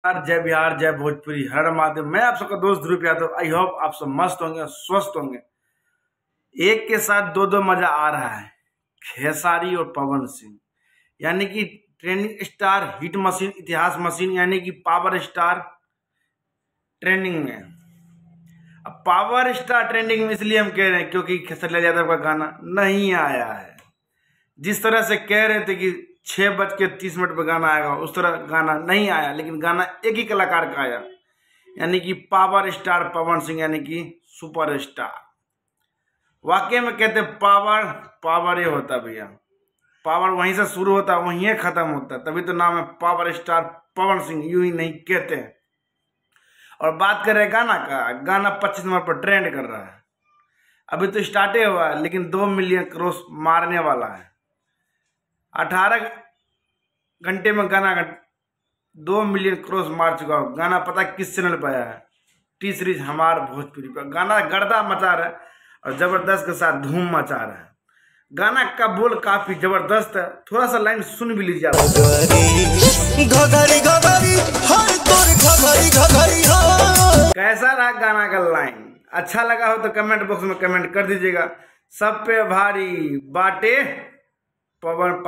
जय बिहार, जय भोजपुरी, हर महादेव। मैं आप सबका दोस्त ध्रुव यादव। आई होप आप सब मस्त होंगे, स्वस्थ होंगे। एक के साथ दो दो मजा आ रहा है, खेसारी और पवन सिंह, यानी कि ट्रेंडिंग स्टार, हिट मशीन, इतिहास मशीन, यानी कि पावर स्टार ट्रेंडिंग में। अब पावर स्टार ट्रेंडिंग में इसलिए हम कह रहे हैं क्योंकि खेसारी यादव का गाना नहीं आया है। जिस तरह से कह रहे थे कि 6:30 पर गाना आएगा, उस तरह गाना नहीं आया, लेकिन गाना एक ही कलाकार का आया, यानी कि पावर स्टार पवन सिंह, यानी कि सुपर स्टार। वाकई में कहते पावर पावर ही होता भैया, पावर वहीं से शुरू होता है, वहीं खत्म होता है, तभी तो नाम है पावर स्टार पवन सिंह, यूं ही नहीं कहते हैं। और बात करें गाना का, गाना 25 नंबर पर ट्रेंड कर रहा है। अभी तो स्टार्ट ही हुआ है, लेकिन 2 मिलियन क्रॉस मारने वाला है। 18 घंटे में गाना 2 मिलियन क्रॉस मार चुका हो। गाना पता किस चैनल पर आया है? टी सीरीज हमार भोजपुरी पर। गाना गर्दा मचा रहा है और जबरदस्त के साथ धूम मचा रहा है। गाना का बोल काफी जबरदस्त है, थोड़ा सा लाइन सुन भी लीजिए। कैसा रहा गाना का लाइन? अच्छा लगा हो तो कमेंट बॉक्स में कमेंट कर दीजिएगा। सब पे भारी बाटे पवन।